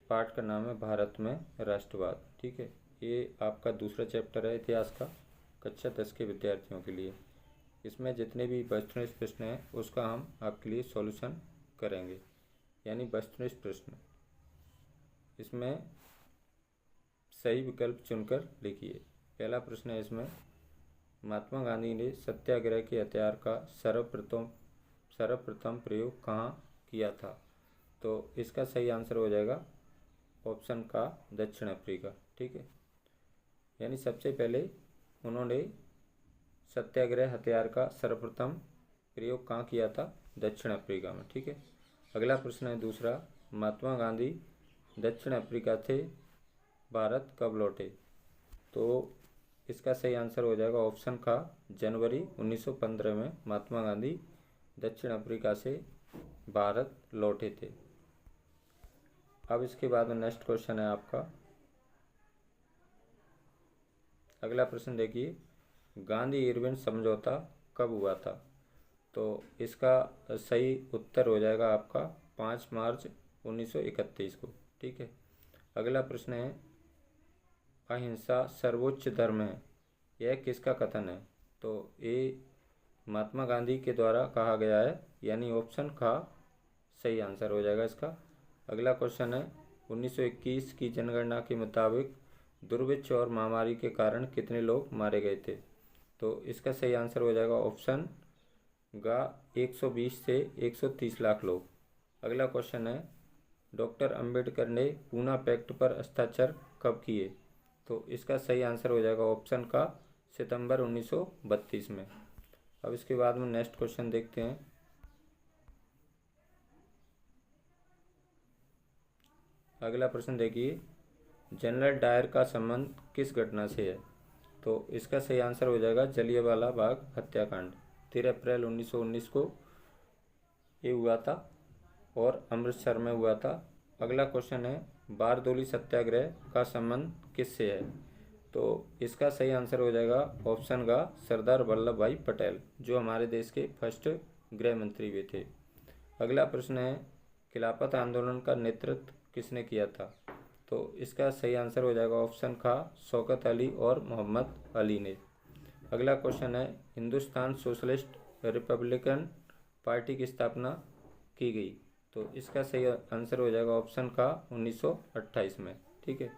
पाठ का नाम है भारत में राष्ट्रवाद। ठीक है, ये आपका दूसरा चैप्टर है इतिहास का, कक्षा 10 के विद्यार्थियों के लिए। इसमें जितने भी वस्तुनिष्ठ प्रश्न हैं उसका हम आपके लिए सॉल्यूशन करेंगे, यानी वस्तुनिष्ठ प्रश्न। इसमें सही विकल्प चुनकर लिखिए। पहला प्रश्न है इसमें, महात्मा गांधी ने सत्याग्रह के हथियार का सर्वप्रथम प्रयोग कहाँ किया था? तो इसका सही आंसर हो जाएगा ऑप्शन का दक्षिण अफ्रीका। ठीक है, यानी सबसे पहले उन्होंने सत्याग्रह हथियार का सर्वप्रथम प्रयोग कहाँ किया था? दक्षिण अफ्रीका में। ठीक है, अगला प्रश्न है दूसरा, महात्मा गांधी दक्षिण अफ्रीका से भारत कब लौटे? तो इसका सही आंसर हो जाएगा ऑप्शन का जनवरी 1915 में महात्मा गांधी दक्षिण अफ्रीका से भारत लौटे थे। अब इसके बाद में नेक्स्ट क्वेश्चन है आपका, अगला प्रश्न देखिए, गांधी इरविन समझौता कब हुआ था? तो इसका सही उत्तर हो जाएगा आपका 5 मार्च 1931 को। ठीक है, अगला प्रश्न है, अहिंसा सर्वोच्च धर्म है, यह किसका कथन है? तो ये महात्मा गांधी के द्वारा कहा गया है, यानी ऑप्शन का सही आंसर हो जाएगा इसका। अगला क्वेश्चन है, 1921 की जनगणना के मुताबिक दुर्भिक्ष और महामारी के कारण कितने लोग मारे गए थे? तो इसका सही आंसर हो जाएगा ऑप्शन गा 120 से 130 लाख लोग। अगला क्वेश्चन है, डॉक्टर अंबेडकर ने पूना पैक्ट पर हस्ताक्षर कब किए? तो इसका सही आंसर हो जाएगा ऑप्शन का सितंबर 1932 में। अब इसके बाद में नेक्स्ट क्वेश्चन देखते हैं, अगला प्रश्न देखिए, जनरल डायर का संबंध किस घटना से है? तो इसका सही आंसर हो जाएगा जलियांवाला बाग हत्याकांड। 13 अप्रैल 1919 को ये हुआ था और अमृतसर में हुआ था। अगला क्वेश्चन है, बारदोली सत्याग्रह का संबंध किससे है? तो इसका सही आंसर हो जाएगा ऑप्शन का सरदार वल्लभ भाई पटेल, जो हमारे देश के फर्स्ट गृह मंत्री भी थे। अगला प्रश्न है, खिलाफत आंदोलन का नेतृत्व किसने किया था? तो इसका सही आंसर हो जाएगा ऑप्शन का शौकत अली और मोहम्मद अली ने। अगला क्वेश्चन है, हिंदुस्तान सोशलिस्ट रिपब्लिकन पार्टी की स्थापना की गई? तो इसका सही आंसर हो जाएगा ऑप्शन का 1928 में। ठीक है,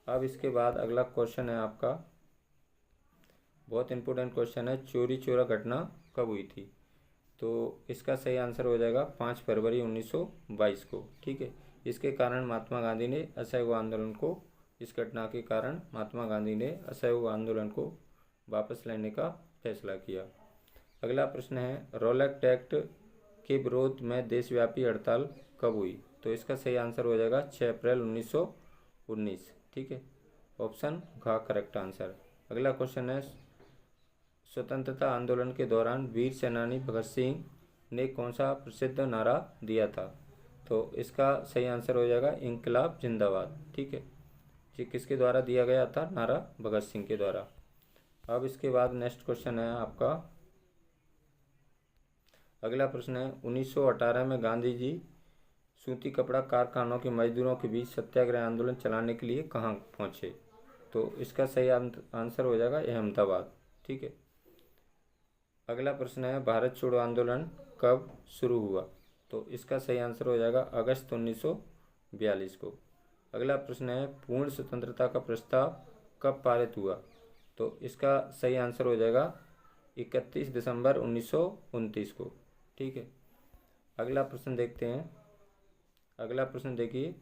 अब इसके बाद अगला क्वेश्चन है आपका, बहुत इंपॉर्टेंट क्वेश्चन है, चोरी चोरा घटना कब हुई थी? तो इसका सही आंसर हो जाएगा 5 फरवरी 1922 को। ठीक है, इसके कारण महात्मा गांधी ने असहयोग आंदोलन को, इस घटना के कारण महात्मा गांधी ने असहयोग आंदोलन को वापस लेने का फैसला किया। अगला प्रश्न है, रॉलेट एक्ट के विरोध में देशव्यापी हड़ताल कब हुई? तो इसका सही आंसर हो जाएगा 6 अप्रैल 1919। ठीक है, ऑप्शन घ करेक्ट आंसर। अगला क्वेश्चन है, स्वतंत्रता आंदोलन के दौरान वीर सेनानी भगत सिंह ने कौन सा प्रसिद्ध नारा दिया था? तो इसका सही आंसर हो जाएगा इंकलाब जिंदाबाद। ठीक है, ये किसके द्वारा दिया गया था नारा? भगत सिंह के द्वारा। अब इसके बाद नेक्स्ट क्वेश्चन है आपका, अगला प्रश्न है, 1918 में गांधी जी सूती कपड़ा कारखानों के मजदूरों के बीच सत्याग्रह आंदोलन चलाने के लिए कहाँ पहुँचे? तो इसका सही आंसर हो जाएगा अहमदाबाद। ठीक है, अगला प्रश्न है, भारत छोड़ो आंदोलन कब शुरू हुआ? तो इसका सही आंसर हो जाएगा अगस्त 1942 को। अगला प्रश्न है, पूर्ण स्वतंत्रता का प्रस्ताव कब पारित हुआ? तो इसका सही आंसर हो जाएगा 31 दिसंबर 1929 को। ठीक है, अगला प्रश्न देखते हैं। अगला प्रश्न देखिए,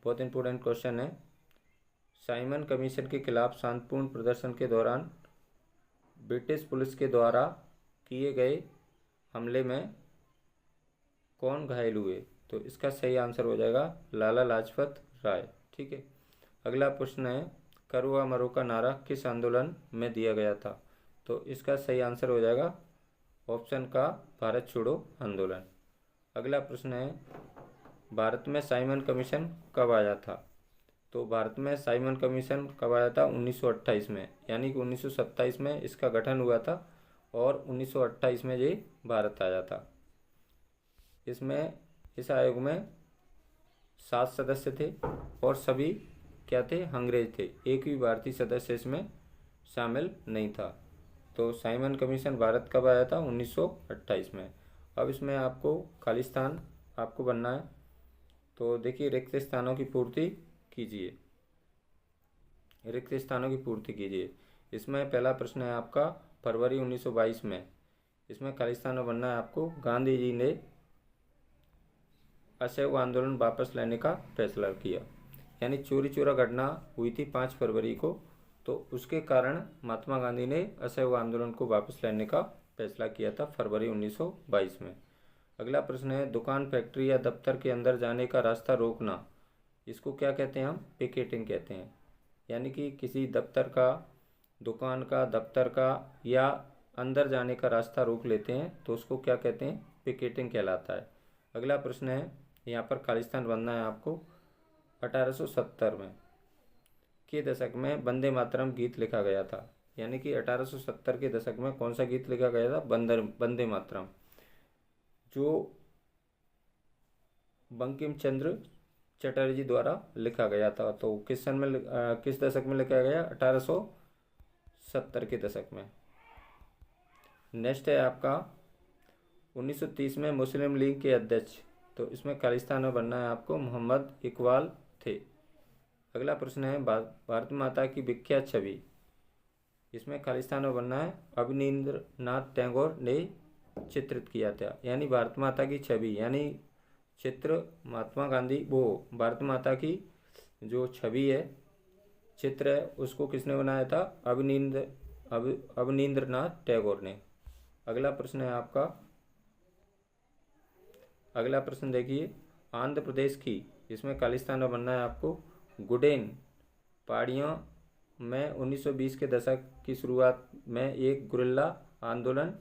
बहुत इंपॉर्टेंट क्वेश्चन है, साइमन कमीशन के खिलाफ शांतिपूर्ण प्रदर्शन के दौरान ब्रिटिश पुलिस के द्वारा किए गए हमले में कौन घायल हुए? तो इसका सही आंसर हो जाएगा लाला लाजपत राय। ठीक है, अगला प्रश्न है, करुआ मरो का नारा किस आंदोलन में दिया गया था? तो इसका सही आंसर हो जाएगा ऑप्शन का भारत छोड़ो आंदोलन। अगला प्रश्न है, भारत में साइमन कमीशन कब आया था? तो भारत में साइमन कमीशन कब आया था? 1928 में, यानी कि 1927 में इसका गठन हुआ था और 1928 में ये भारत आया था। इसमें इस आयोग में 7 सदस्य थे और सभी क्या थे, अंग्रेज थे। एक भी भारतीय सदस्य इसमें शामिल नहीं था। तो साइमन कमीशन भारत कब आया था, 1928 में। अब इसमें आपको खालिस्तान आपको बनना है। तो देखिए, रिक्त स्थानों की पूर्ति कीजिए, रिक्त स्थानों की पूर्ति कीजिए। इसमें पहला प्रश्न है आपका फरवरी 1922 में, इसमें खालिस्तान में बनना है आपको, गांधी जी ने असहयोग आंदोलन वापस लेने का फैसला किया। यानी चोरी चोरा घटना हुई थी 5 फरवरी को, तो उसके कारण महात्मा गांधी ने असहयोग आंदोलन को वापस लेने का फैसला किया था फरवरी 1922 में। अगला प्रश्न है, दुकान, फैक्ट्री या दफ्तर के अंदर जाने का रास्ता रोकना, इसको क्या कहते हैं, हम पिकेटिंग कहते हैं। यानी कि किसी दफ्तर का, दुकान का, दफ्तर का या अंदर जाने का रास्ता रोक लेते हैं तो उसको क्या कहते हैं, पिकेटिंग कहलाता है। अगला प्रश्न है, यहाँ पर खालिस्तान बनना है आपको। 1870 में के दशक में वंदे मातरम गीत लिखा गया था। यानी कि 1870 के दशक में कौन सा गीत लिखा गया था, वंदे मातरम, जो बंकिम चंद्र चटर्जी द्वारा लिखा गया था। तो किस सन में, किस दशक में लिखा गया, 1870 के दशक में। नेक्स्ट है आपका 1930 में मुस्लिम लीग के अध्यक्ष, तो इसमें खालिस्तान में बनना है आपको, मोहम्मद इकबाल थे। अगला प्रश्न है, भारत माता की विख्यात छवि, इसमें खालिस्तान में बनना है, अवनींद्रनाथ टैगोर ने चित्रित किया था। यानी भारत माता की छवि, यानी चित्र महात्मा गांधी, वो भारत माता की जो छवि है, चित्र है, उसको किसने बनाया था, अवनींद्रनाथ टैगोर ने। अगला प्रश्न है आपका, अगला प्रश्न देखिए, आंध्र प्रदेश की, इसमें खालिस्तान में बनना है आपको, गुडेन पहाड़ियों में 1920 के दशक की शुरुआत में एक गुरिल्ला आंदोलन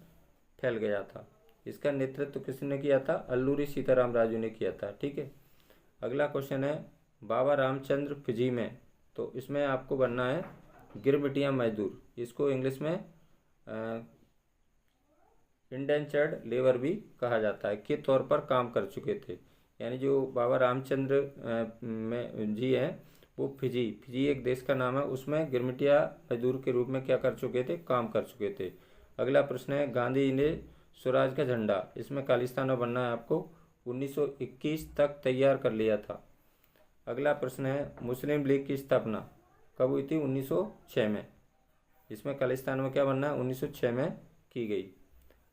फैल गया था। इसका नेतृत्व किसने किया था, अल्लूरी सीताराम राजू ने किया था। ठीक है। अगला क्वेश्चन है, बाबा रामचंद्र फिजी में, तो इसमें आपको बनना है गिरमिटिया मजदूर, इसको इंग्लिश में इंडेंचर्ड लेबर भी कहा जाता है, के तौर पर काम कर चुके थे। यानी जो बाबा रामचंद्र में जी हैं, वो फिजी एक देश का नाम है, उसमें गिरमिटिया मजदूर के रूप में क्या कर चुके थे, काम कर चुके थे। अगला प्रश्न है, गांधी जी ने स्वराज का झंडा, इसमें खालिस्तान में बनना है आपको, 1921 तक तैयार कर लिया था। अगला प्रश्न है, मुस्लिम लीग की स्थापना कब हुई थी, 1906 में, इसमें खालिस्तान में क्या बनना है, 1906 में की गई।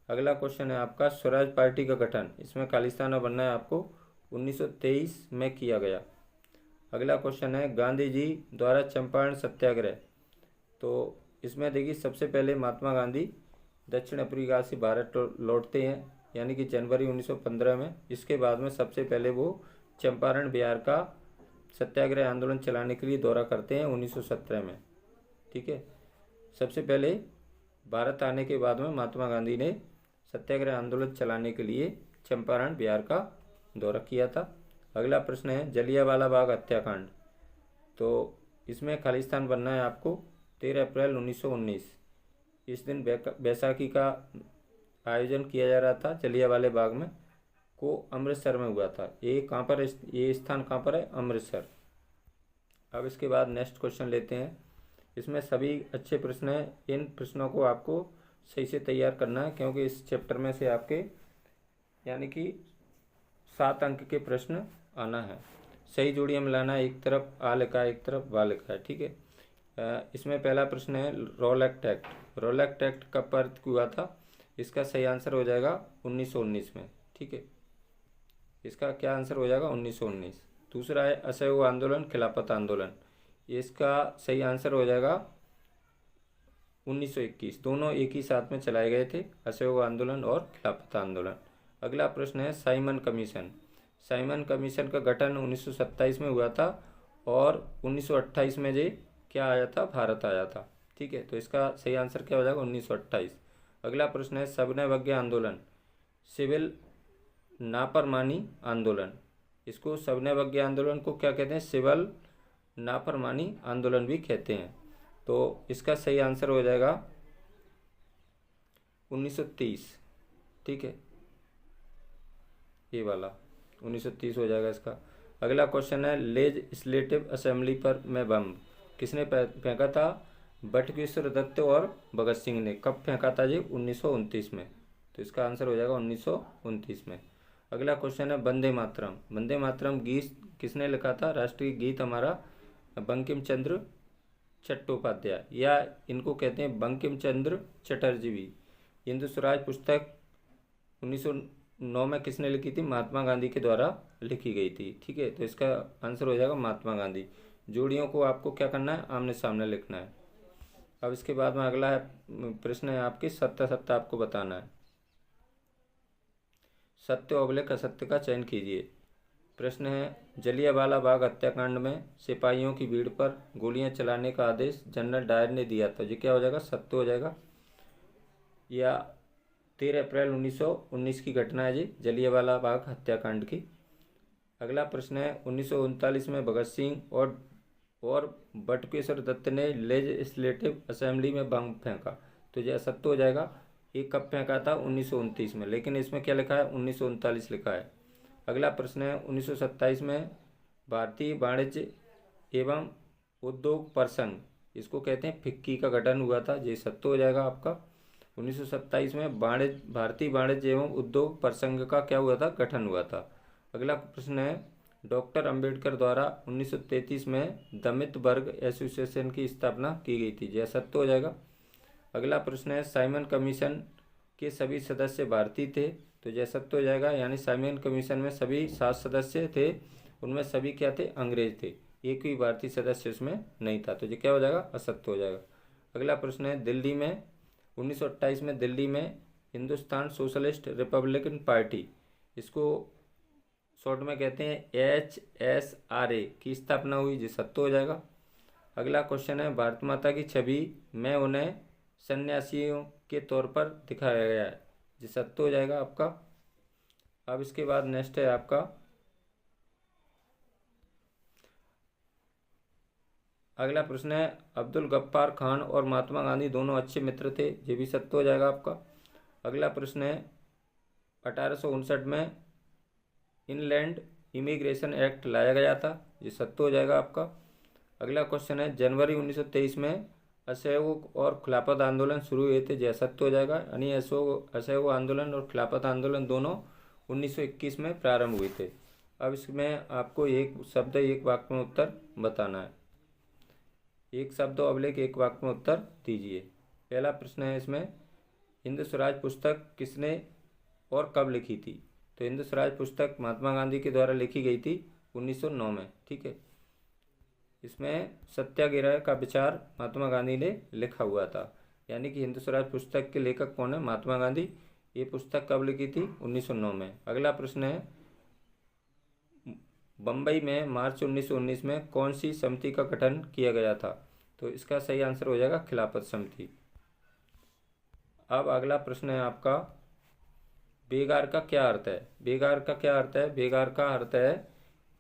अगला क्वेश्चन है आपका, स्वराज पार्टी का गठन, इसमें खालिस्तान में बनना है आपको, 1923 में किया गया। अगला क्वेश्चन है, गांधी जी द्वारा चंपारण सत्याग्रह, तो इसमें देखिए सबसे पहले महात्मा गांधी दक्षिण अफ्रीका से भारत लौटते हैं, यानी कि जनवरी 1915 में। इसके बाद में सबसे पहले वो चंपारण बिहार का सत्याग्रह आंदोलन चलाने के लिए दौरा करते हैं 1917 में। ठीक है। सबसे पहले भारत आने के बाद में महात्मा गांधी ने सत्याग्रह आंदोलन चलाने के लिए चंपारण बिहार का दौरा किया था। अगला प्रश्न है, जलियांवाला बाग हत्याकांड, तो इसमें खालिस्तान बनना है आपको, 13 अप्रैल 1919। इस दिन बैसाखी का आयोजन किया जा रहा था जलियांवाला बाग में, को अमृतसर में हुआ था। ये कहाँ पर, ये स्थान कहाँ पर है, अमृतसर। अब इसके बाद नेक्स्ट क्वेश्चन लेते हैं। इसमें सभी अच्छे प्रश्न हैं, इन प्रश्नों को आपको सही से तैयार करना है, क्योंकि इस चैप्टर में से आपके यानी कि 7 अंक के प्रश्न आना है। सही जोड़ियाँ मिलाना है, एक तरफ आ लिखा है, एक तरफ वा लिखा है। ठीक है। इसमें पहला प्रश्न है, रॉलेक्ट एक्ट, रॉलेक्ट एक्ट कब पारित हुआ था, इसका सही आंसर हो जाएगा 1919 में। ठीक है। इसका क्या आंसर हो जाएगा, 1919। दूसरा है, असहयोग आंदोलन, खिलाफत आंदोलन, इसका सही आंसर हो जाएगा 1921। दोनों एक ही साथ में चलाए गए थे, असहयोग आंदोलन और खिलाफत आंदोलन। अगला प्रश्न है, साइमन कमीशन, साइमन कमीशन का गठन 1927 में हुआ था और 1928 में ये क्या आया था, भारत आया था। ठीक है। तो इसका सही आंसर क्या हो जाएगा, 1928। अगला प्रश्न है, सविनय अवज्ञा आंदोलन, सिविल नाफरमानी आंदोलन, इसको सविनय अवज्ञा आंदोलन को क्या कहते हैं, सिविल नाफरमानी आंदोलन भी कहते हैं। तो इसका सही आंसर हो जाएगा 1930। ठीक है, ये वाला 1930 हो जाएगा इसका। अगला क्वेश्चन है लेजिस्लेटिव असेंबली पर में बम किसने फेंका था? बटुकेश्वर दत्त और भगत सिंह ने। कब फेंका था जी? 1929 में। तो इसका आंसर हो जाएगा 1929 में। अगला क्वेश्चन है वंदे मातरम। वंदे मातरम गीत किसने लिखा था? राष्ट्रीय गीत हमारा बंकिम चंद्र चट्टोपाध्याय, या इनको कहते हैं बंकिम चंद्र चटर्जी भी। हिंदू स्वराज पुस्तक 1909 में किसने लिखी थी? महात्मा गांधी के द्वारा लिखी गई थी। ठीक है, तो इसका आंसर हो जाएगा महात्मा गांधी। जोड़ियों को आपको क्या करना है? आमने सामने लिखना है। अब इसके बाद में अगला प्रश्न है आपके सत्य सत्य आपको बताना है। सत्य अवलेख असत्य का चयन कीजिए। प्रश्न है जलियांवाला बाग हत्याकांड में सिपाहियों की भीड़ पर गोलियां चलाने का आदेश जनरल डायर ने दिया था। ये क्या हो जाएगा? सत्य हो जाएगा। या 13 अप्रैल 1919 की घटना है जी, जलियांवाला बाग हत्याकांड की। अगला प्रश्न है 1939 में भगत सिंह और बटुकेश्वर दत्त ने लेजिस्लेटिव असेंबली में बम फेंका। तो यह असत्य हो जाएगा। ये कब फेंका था? 1929 में, लेकिन इसमें क्या लिखा है? 1939 लिखा है। अगला प्रश्न है 1927 में भारतीय वाणिज्य एवं उद्योग परिसंघ, इसको कहते हैं फिक्की, का गठन हुआ था। ये सत्य हो जाएगा आपका। 1927 में भारतीय वाणिज्य एवं उद्योग परिसंघ का क्या हुआ था? गठन हुआ था। अगला प्रश्न है डॉक्टर अंबेडकर द्वारा 1933 में दलित वर्ग एसोसिएशन की स्थापना की गई थी। यह सत्य हो जाएगा। अगला प्रश्न है साइमन कमीशन के सभी सदस्य भारतीय थे। तो यह सत्य हो जाएगा। यानी साइमन कमीशन में सभी 7 सदस्य थे, उनमें सभी क्या थे? अंग्रेज थे। एक भी भारतीय सदस्य उसमें नहीं था। तो ये क्या हो जाएगा? असत्य हो जाएगा। अगला प्रश्न है दिल्ली में 1928 में दिल्ली में हिंदुस्तान सोशलिस्ट रिपब्लिकन पार्टी, इसको शॉर्ट में कहते हैं HSRA, की स्थापना हुई। जी सत्य हो जाएगा। अगला क्वेश्चन है भारत माता की छवि में उन्हें सन्यासियों के तौर पर दिखाया गया है। जी सत्य हो जाएगा आपका। अब इसके बाद नेक्स्ट है आपका अगला प्रश्न है अब्दुल गफ्फार खान और महात्मा गांधी दोनों अच्छे मित्र थे। ये भी सत्य हो जाएगा आपका। अगला प्रश्न है 1859 में इनलैंड इमिग्रेशन एक्ट लाया गया था। ये सत्य हो जाएगा आपका। अगला क्वेश्चन है जनवरी 1923 में असहयोग और खिलाफत आंदोलन शुरू हुए थे। यह सत्य हो जाएगा। यानी असहयोग आंदोलन और खिलाफत आंदोलन दोनों 1921 में प्रारंभ हुए थे। अब इसमें आपको एक शब्द एक वाक्य में उत्तर बताना है। एक शब्द अवलेख एक वाक्य में उत्तर दीजिए। पहला प्रश्न है इसमें हिंद स्वराज पुस्तक किसने और कब लिखी थी? तो हिंद स्वराज पुस्तक महात्मा गांधी के द्वारा लिखी गई थी 1909 में। ठीक है, इसमें सत्याग्रह का विचार महात्मा गांधी ने लिखा हुआ था। यानी कि हिंद स्वराज पुस्तक के लेखक कौन है? महात्मा गांधी। ये पुस्तक कब लिखी थी? 1909 में। अगला प्रश्न है बम्बई में मार्च 1919 में कौन सी समिति का गठन किया गया था? तो इसका सही आंसर हो जाएगा खिलाफत समिति। अब अगला प्रश्न है आपका बेगार का क्या अर्थ है? बेगार का क्या अर्थ है? बेगार का अर्थ है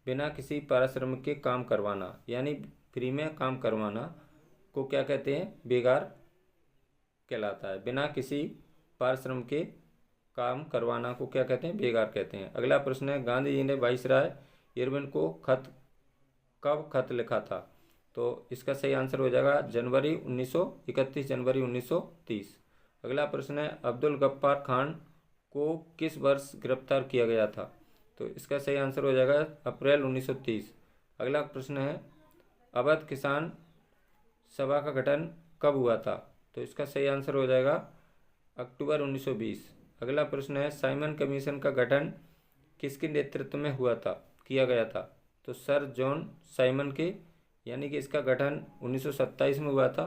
बिना किसी पारिश्रमिक के काम करवाना, यानी फ्री में काम करवाना को क्या कहते हैं? बेगार कहलाता है। बिना किसी पारिश्रमिक के काम करवाना को क्या कहते हैं? बेगार कहते हैं। अगला प्रश्न है गांधी जी ने वाइसराय इरविन को कब खत लिखा था? तो इसका सही आंसर हो जाएगा 31 जनवरी 1930। अगला प्रश्न है अब्दुल गफ्फार खान को किस वर्ष गिरफ्तार किया गया था? तो इसका सही आंसर हो जाएगा अप्रैल 1930। अगला प्रश्न है अवध किसान सभा का गठन कब हुआ था? तो इसका सही आंसर हो जाएगा अक्टूबर 1920। अगला प्रश्न है साइमन कमीशन का गठन किसके नेतृत्व में किया गया था? तो सर जॉन साइमन के, यानी कि इसका गठन 1927 में हुआ था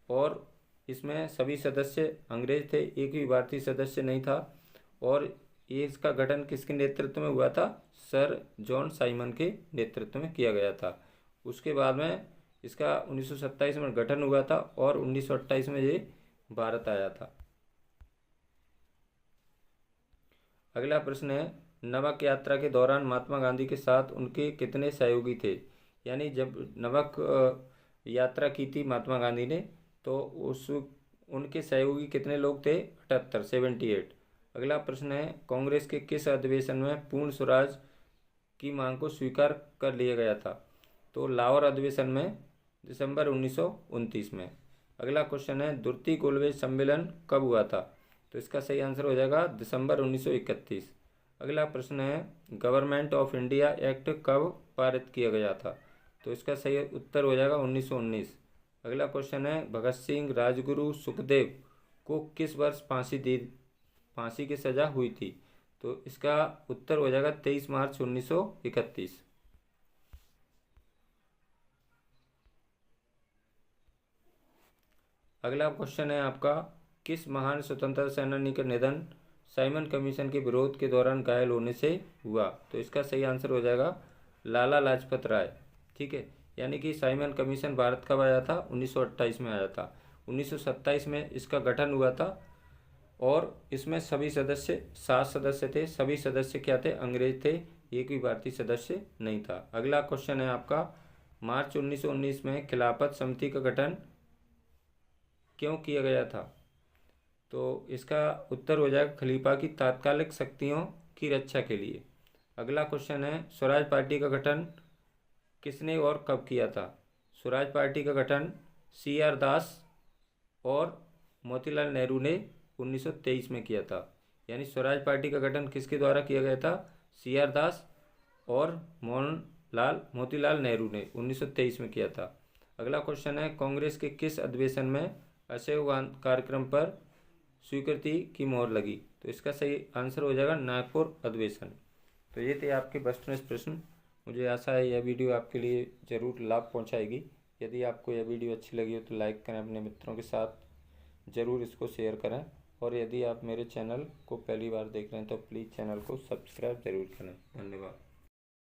और इसमें सभी सदस्य अंग्रेज थे, एक भी भारतीय सदस्य नहीं था। और ये इसका गठन किसके नेतृत्व में हुआ था? सर जॉन साइमन के नेतृत्व में किया गया था। उसके बाद में इसका 1927 में गठन हुआ था और 1928 में ये भारत आया था। अगला प्रश्न है नमक यात्रा के दौरान महात्मा गांधी के साथ उनके कितने सहयोगी थे? यानी जब नमक यात्रा की थी महात्मा गांधी ने, तो उनके सहयोगी कितने लोग थे? 78। अगला प्रश्न है कांग्रेस के किस अधिवेशन में पूर्ण स्वराज की मांग को स्वीकार कर लिया गया था? तो लाहौर अधिवेशन में दिसंबर 1929 में। अगला क्वेश्चन है द्वितीय गोलमेज सम्मेलन कब हुआ था? तो इसका सही आंसर हो जाएगा दिसंबर 1931। अगला प्रश्न है गवर्नमेंट ऑफ इंडिया एक्ट कब पारित किया गया था? तो इसका सही उत्तर हो जाएगा 1919। अगला क्वेश्चन है भगत सिंह, राजगुरु, सुखदेव को किस वर्ष फांसी की सजा हुई थी? तो इसका उत्तर हो जाएगा 23 मार्च 1931। अगला क्वेश्चन है आपका किस महान स्वतंत्रता सेनानी का निधन साइमन कमीशन के विरोध के दौरान घायल होने से हुआ? तो इसका सही आंसर हो जाएगा लाला लाजपत राय। ठीक है, यानी कि साइमन कमीशन भारत कब आया था? 1928 में आया था। 1927 में इसका गठन हुआ था और इसमें सभी सदस्य 7 सदस्य थे। सभी सदस्य क्या थे? अंग्रेज थे, एक भी भारतीय सदस्य नहीं था। अगला क्वेश्चन है आपका मार्च 1919 में खिलाफत समिति का गठन क्यों किया गया था? तो इसका उत्तर हो जाएगा खलीफा की तात्कालिक शक्तियों की रक्षा के लिए। अगला क्वेश्चन है स्वराज पार्टी का गठन किसने और कब किया था? स्वराज पार्टी का गठन CR दास और मोतीलाल नेहरू ने 1923 में किया था। यानी स्वराज पार्टी का गठन किसके द्वारा किया गया था? CR दास और मोतीलाल नेहरू ने 1923 में किया था। अगला क्वेश्चन है कांग्रेस के किस अधिवेशन में असहयोग कार्यक्रम पर स्वीकृति की मोहर लगी? तो इसका सही आंसर हो जाएगा नागपुर अधिवेशन। तो ये थे आपके बेस्ट प्रश्न। मुझे आशा है यह वीडियो आपके लिए ज़रूर लाभ पहुंचाएगी। यदि आपको यह वीडियो अच्छी लगी हो तो लाइक करें, अपने मित्रों के साथ ज़रूर इसको शेयर करें और यदि आप मेरे चैनल को पहली बार देख रहे हैं तो प्लीज़ चैनल को सब्सक्राइब ज़रूर करें। धन्यवाद।